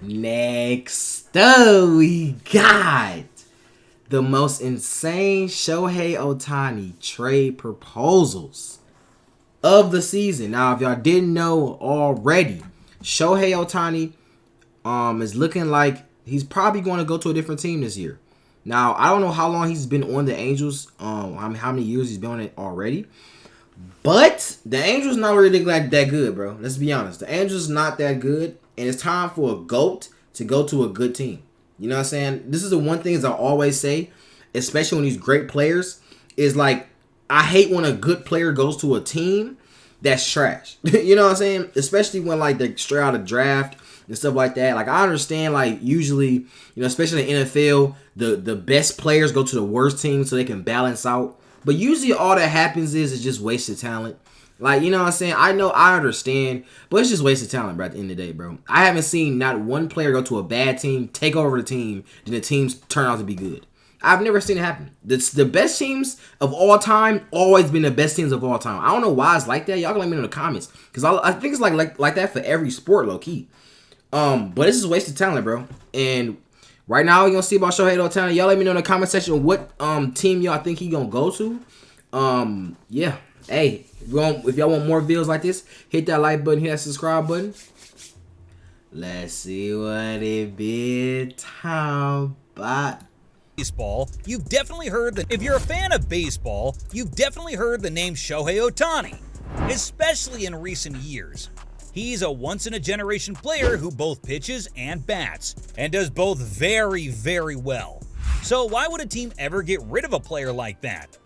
Next up, we got the most insane Shohei Ohtani trade proposals of the season. Now, if y'all didn't know already, Shohei Ohtani is looking like he's probably going to go to a different team this year. Now, I don't know how long he's been on the Angels, how many years he's been on it already. But the Angels not really like that good, bro. Let's be honest. The Angels not that good, and it's time for a GOAT to go to a good team. You know what I'm saying? This is the one thing I always say, especially when these great players, is like, I hate when a good player goes to a team that's trash. You know what I'm saying? Especially when like they're straight out of draft and stuff like that. Like, I understand, like, usually, you know, especially in the NFL, the best players go to the worst team so they can balance out. But usually all that happens is just wasted talent. Like, you know what I'm saying? I know, I understand, but it's just wasted talent, bro, at the end of the day, bro. I haven't seen not one player go to a bad team, take over the team, then the teams turn out to be good. I've never seen it happen. The best teams of all time always been the best teams of all time. I don't know why it's like that. Y'all can let me know in the comments. Because I think it's like that for every sport, low-key. But this is wasted talent, bro. And right now, we're going to see about Shohei Ohtani. Y'all let me know in the comment section what team y'all think he going to go to. Yeah. Hey, if y'all want more videos like this, hit that like button, hit that subscribe button. Let's see what it be time about. Baseball, you've definitely heard that. If you're a fan of baseball, you've definitely heard the name Shohei Ohtani, especially in recent years. He's a once-in-a-generation player who both pitches and bats, and does both very, very well. So why would a team ever get rid of a player like that?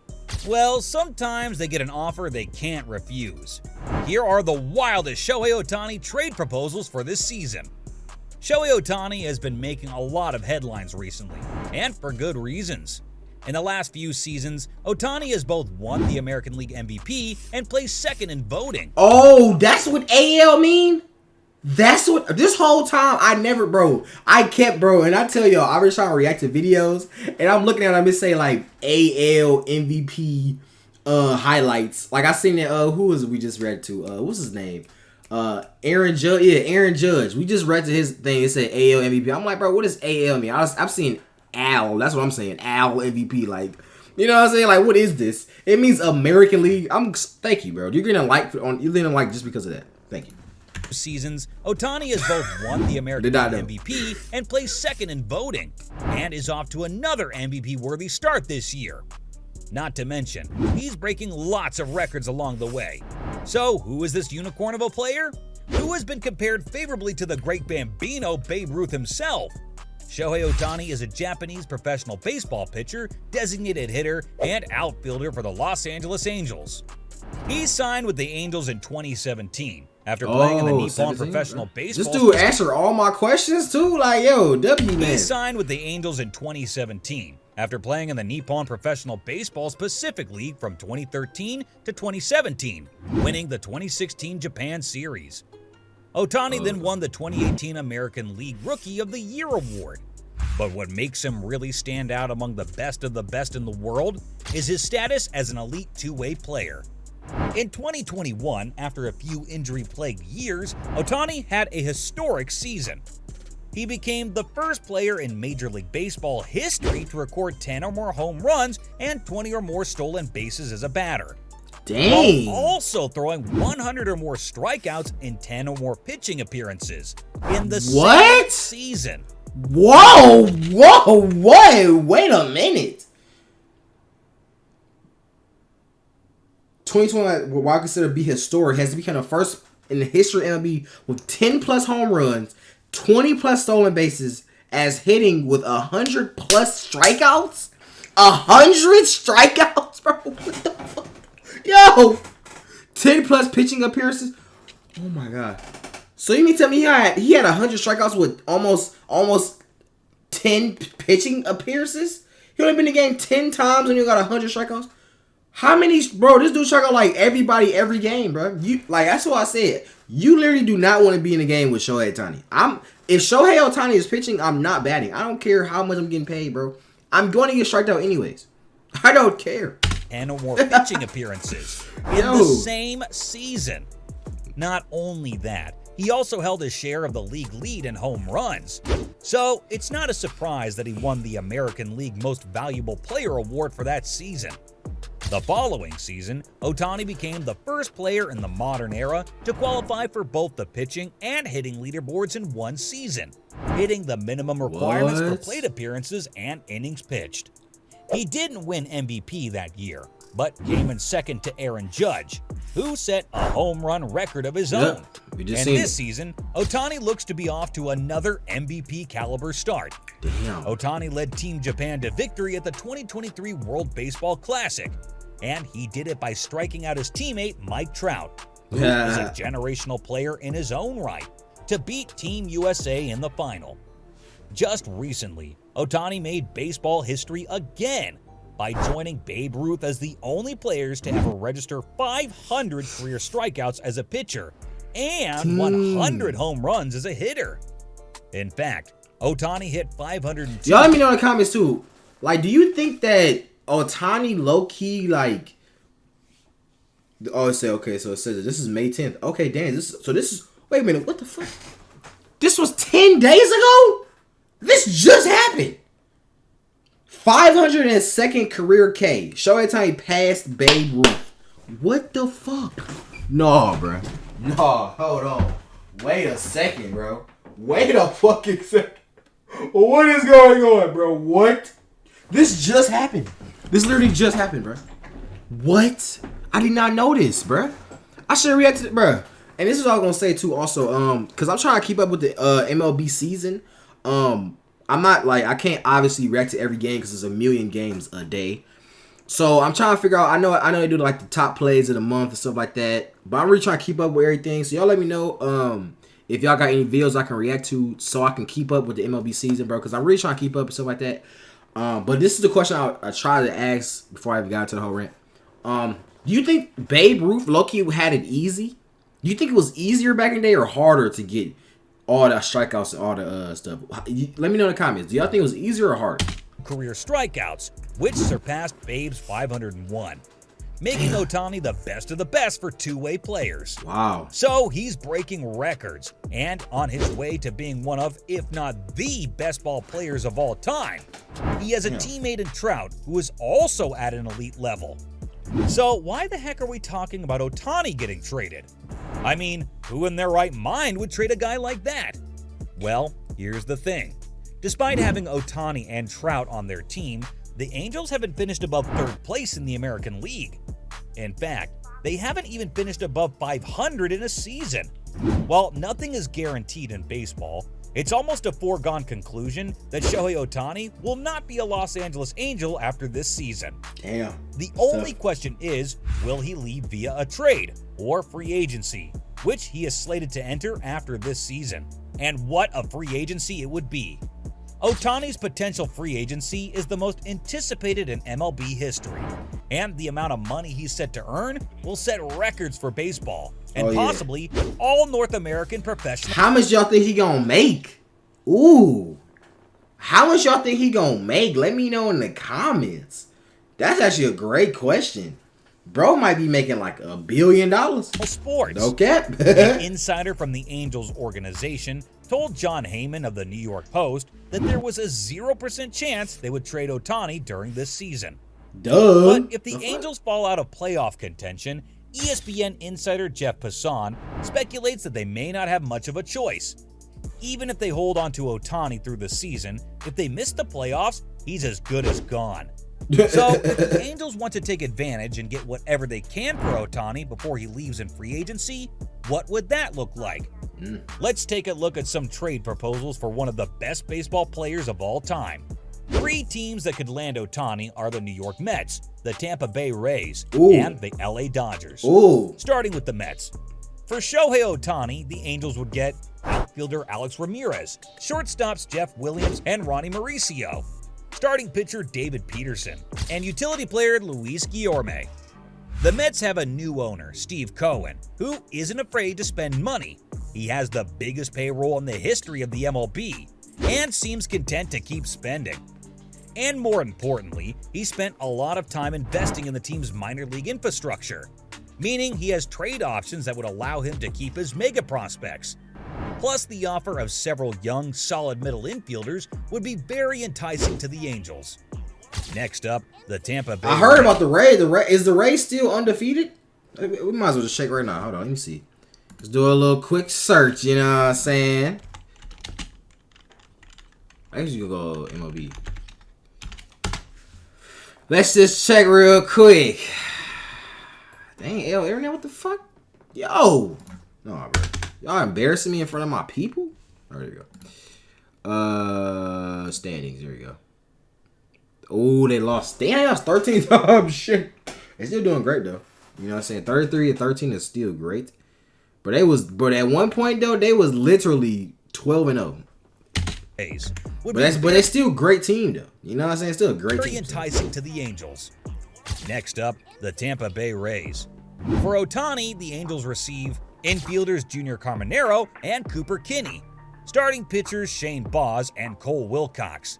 Well, sometimes they get an offer they can't refuse. Here are the wildest Shohei Ohtani trade proposals for this season. Shohei Ohtani has been making a lot of headlines recently, and for good reasons. In the last few seasons, Ohtani has both won the American League MVP and placed second in voting. Oh, that's what AL mean? That's what, this whole time, I kept, and I tell y'all, I was trying to react to videos, and I'm looking at them and say, like, AL MVP highlights. Like, I seen it, who was it we just read to? What's his name? Aaron Judge. Yeah, Aaron Judge. We just read to his thing. It said AL MVP. I'm like, bro, what does AL mean? I'm seeing Al. That's what I'm saying. Al MVP. Like, you know what I'm saying? Like, what is this? It means American League. Thank you, bro. You're gonna like just because of that. Thank you. Seasons, Ohtani has both won the American League MVP and placed second in voting, and is off to another MVP-worthy start this year. Not to mention, he's breaking lots of records along the way. So, who is this unicorn of a player? Who has been compared favorably to the great Bambino Babe Ruth himself? Shohei Ohtani is a Japanese professional baseball pitcher, designated hitter, and outfielder for the Los Angeles Angels. He signed with the Angels in 2017 after playing in the Nippon Professional Baseball. This dude answered all my questions too. Like, yo, W man. He signed with the Angels in 2017 after playing in the Nippon Professional Baseball Pacific League from 2013 to 2017, winning the 2016 Japan Series. Ohtani then won the 2018 American League Rookie of the Year award. But what makes him really stand out among the best of the best in the world is his status as an elite two-way player. In 2021, after a few injury-plagued years, Ohtani had a historic season. He became the first player in Major League Baseball history to record 10 or more home runs and 20 or more stolen bases as a batter. Dang. While also throwing 100 or more strikeouts in 10 or more pitching appearances in the same season. Whoa, wait a minute. 2020, what I consider to be historic, has become the first in the history of MLB with 10 plus home runs, 20 plus stolen bases, as hitting with 100 plus strikeouts. 100 strikeouts, bro. What the fuck? Yo, 10 plus pitching appearances. Oh my god. So you mean tell me he had 100 strikeouts with almost 10 pitching appearances? He only been in the game 10 times and you got 100 strikeouts. How many, bro? This dude struck out like everybody every game, bro. That's what I said. You literally do not want to be in the game with Shohei Ohtani. If Shohei Ohtani is pitching, I'm not batting. I don't care how much I'm getting paid, bro. I'm going to get striked out anyways. I don't care. And or more pitching appearances in the same season. Not only that, He also held his share of the league lead in home runs. So it's not a surprise that he won the American League Most Valuable Player award for that season. The following season, Ohtani became the first player in the modern era to qualify for both the pitching and hitting leaderboards in one season, hitting the minimum requirements for plate appearances and innings pitched. He didn't win MVP that year, but came in second to Aaron Judge, who set a home run record of his own. And this season, Ohtani looks to be off to another MVP caliber start. Damn. Ohtani led Team Japan to victory at the 2023 World Baseball Classic, and he did it by striking out his teammate Mike Trout, who is a generational player in his own right, to beat Team USA in the final. Just recently, Ohtani made baseball history again by joining Babe Ruth as the only players to ever register 500 career strikeouts as a pitcher and 100 home runs as a hitter. In fact, Ohtani hit 502. Y'all let me know in the comments too. Like, do you think that Ohtani low-key, like... Oh, it said, okay, so it says this is May 10th. Okay, damn, this is... Wait a minute, what the fuck? This was 10 days ago? This just happened. 502nd career K. Shohei Ohtani passed Babe Ruth. What the fuck? No, bro. No, hold on. Wait a second, bro. Wait a fucking second. What is going on, bro? What? This just happened. This literally just happened, bro. What? I did not know this, bro. I should have reacted, bro. And this is all I'm gonna say too. Also, because I'm trying to keep up with the MLB season. I'm not like I can't obviously react to every game because there's a million games a day. So I'm trying to figure out. I know they do like the top plays of the month and stuff like that. But I'm really trying to keep up with everything. So y'all let me know if y'all got any videos I can react to so I can keep up with the MLB season, bro. Because I'm really trying to keep up and stuff like that. But this is the question I tried to ask before I even got into the whole rant. Do you think Babe Ruth low-key had it easy? Do you think it was easier back in the day or harder to get all the strikeouts and all the stuff? Let me know in the comments. Do y'all think it was easier or harder? Career strikeouts, which surpassed Babe's 501, making Ohtani the best of the best for two-way players. Wow. So he's breaking records and on his way to being one of, if not the best ball players of all time. He has a teammate in Trout who is also at an elite level. So why the heck are we talking about Ohtani getting traded? I mean, who in their right mind would trade a guy like that? Well, here's the thing. Despite having Ohtani and Trout on their team, the Angels haven't finished above third place in the American League. In fact, they haven't even finished above 500 in a season. While nothing is guaranteed in baseball, it's almost a foregone conclusion that Shohei Ohtani will not be a Los Angeles Angel after this season. Damn. The only question is, will he leave via a trade or free agency, which he is slated to enter after this season? And what a free agency it would be. Ohtani's potential free agency is the most anticipated in MLB history, and the amount of money he's set to earn will set records for baseball and possibly all North American professional. How much y'all think he gonna make? Ooh. How much y'all think he gonna make? Let me know in the comments. That's actually a great question. Bro might be making like $1 billion. Sports. No cap. An insider from the Angels organization told John Heyman of the New York Post that there was a 0% chance they would trade Ohtani during this season. Duh. But if the Angels fall out of playoff contention, ESPN insider Jeff Passan speculates that they may not have much of a choice. Even if they hold on to Ohtani through the season, if they miss the playoffs, he's as good as gone. So, if the Angels want to take advantage and get whatever they can for Ohtani before he leaves in free agency, what would that look like? Let's take a look at some trade proposals for one of the best baseball players of all time. 3 teams that could land Ohtani are the New York Mets, the Tampa Bay Rays, and the LA Dodgers. Starting with the Mets. For Shohei Ohtani, the Angels would get outfielder Alex Ramirez, shortstops Jeff Williams and Ronnie Mauricio, starting pitcher David Peterson, and utility player Luis Guillorme. The Mets have a new owner, Steve Cohen, who isn't afraid to spend money. He has the biggest payroll in the history of the MLB and seems content to keep spending. And more importantly, he spent a lot of time investing in the team's minor league infrastructure, meaning he has trade options that would allow him to keep his mega prospects, Plus, the offer of several young, solid middle infielders would be very enticing to the Angels. Next up, the Tampa Bay. I heard about the Rays. Is the Rays still undefeated? We might as well just check right now. Hold on, let me see. Let's do a little quick search. You know what I'm saying? I guess you can go MLB. Let's just check real quick. Dang, L. Internet, what the fuck? Yo! No, bro. Y'all embarrassing me in front of my people? Oh, there you go. Standings. There you go. Oh, they lost. Damn, they lost 13 times. Shit. They're still doing great, though. You know what I'm saying? 33 and 13 is still great. But at one point, though, they was literally 12 and 0. But they're still a great team, though. You know what I'm saying? Still a great team. Very enticing to the Angels. Next up, the Tampa Bay Rays. For Ohtani, the Angels receive infielders Junior Caminero and Cooper Kinney, starting pitchers Shane Baz and Cole Wilcox,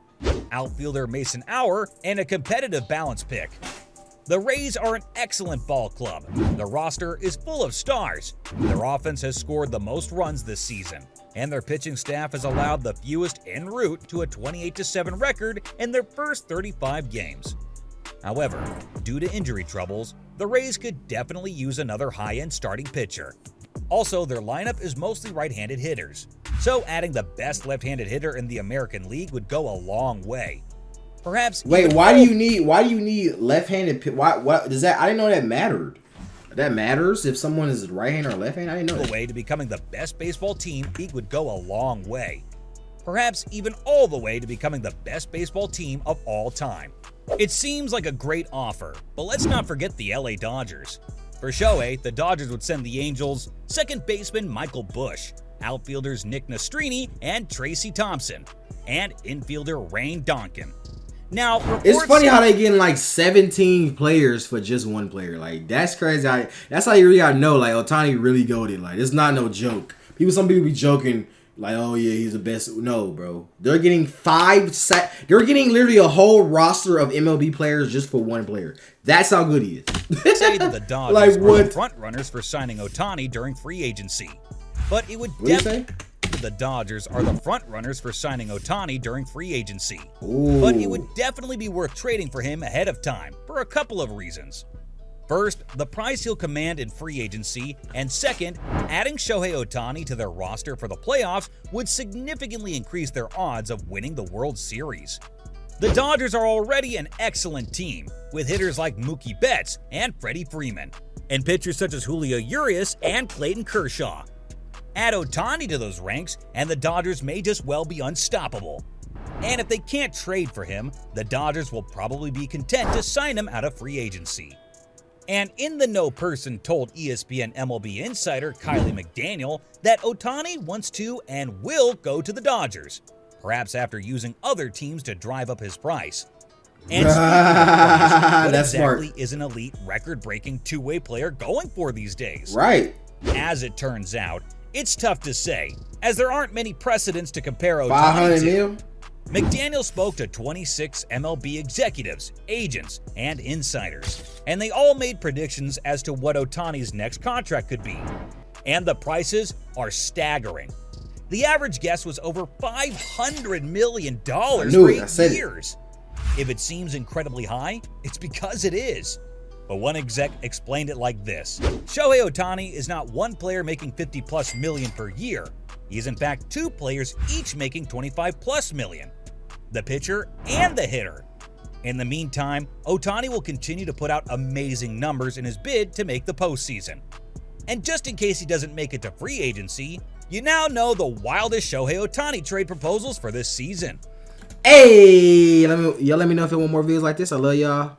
outfielder Mason Auer, and a competitive balance pick. The Rays are an excellent ball club. The roster is full of stars. Their offense has scored the most runs this season, and their pitching staff has allowed the fewest en route to a 28-7 record in their first 35 games. However, due to injury troubles, the Rays could definitely use another high-end starting pitcher. Also, their lineup is mostly right-handed hitters, so adding the best left-handed hitter in the American League would go a long way. Perhaps. Wait, why do you need left-handed? What does that? I didn't know that mattered. That matters if someone is right-handed or left-handed. I didn't know that. The way to becoming the best baseball team would go a long way. Perhaps even all the way to becoming the best baseball team of all time. It seems like a great offer, but let's not forget the LA Dodgers. For Shohei, the Dodgers would send the Angels second baseman Michael Busch, outfielders Nick Nastrini and Tracy Thompson, and infielder Rain Donkin. Now, it's funny how they getting like 17 players for just one player. Like, that's crazy. That's how you really gotta know. Like, Ohtani really goated. Like, it's not no joke. Some people be joking. Like, oh yeah, he's the best. No, bro. They're getting they're getting literally a whole roster of MLB players just for one player. That's how good he is. Say that the Dodgers are the front runners for signing Ohtani during free agency. But it would definitely. The Dodgers are the front runners for signing Ohtani during free agency. Ooh. But it would definitely be worth trading for him ahead of time for a couple of reasons. First, the price he'll command in free agency, and second, adding Shohei Ohtani to their roster for the playoffs would significantly increase their odds of winning the World Series. The Dodgers are already an excellent team, with hitters like Mookie Betts and Freddie Freeman, and pitchers such as Julio Urias and Clayton Kershaw. Add Ohtani to those ranks, and the Dodgers may just well be unstoppable. And if they can't trade for him, the Dodgers will probably be content to sign him out of free agency. And In the Know person told ESPN MLB insider Kylie McDaniel that Ohtani wants to and will go to the Dodgers, perhaps after using other teams to drive up his price. And speaking of price, what exactly is an elite record-breaking two-way player going for these days? Right. As it turns out, it's tough to say, as there aren't many precedents to compare Ohtani to. McDaniel spoke to 26 MLB executives, agents, and insiders, and they all made predictions as to what Ohtani's next contract could be. And the prices are staggering. The average guess was over $500 million for 8 years. If it seems incredibly high, it's because it is. But one exec explained it like this: Shohei Ohtani is not one player making $50+ million per year. He is in fact two players each making $25+ million. The pitcher and the hitter. In the meantime, Ohtani will continue to put out amazing numbers in his bid to make the postseason. And just in case he doesn't make it to free agency, you now know the wildest Shohei Ohtani trade proposals for this season. Hey, y'all let me know if you want more videos like this. I love y'all.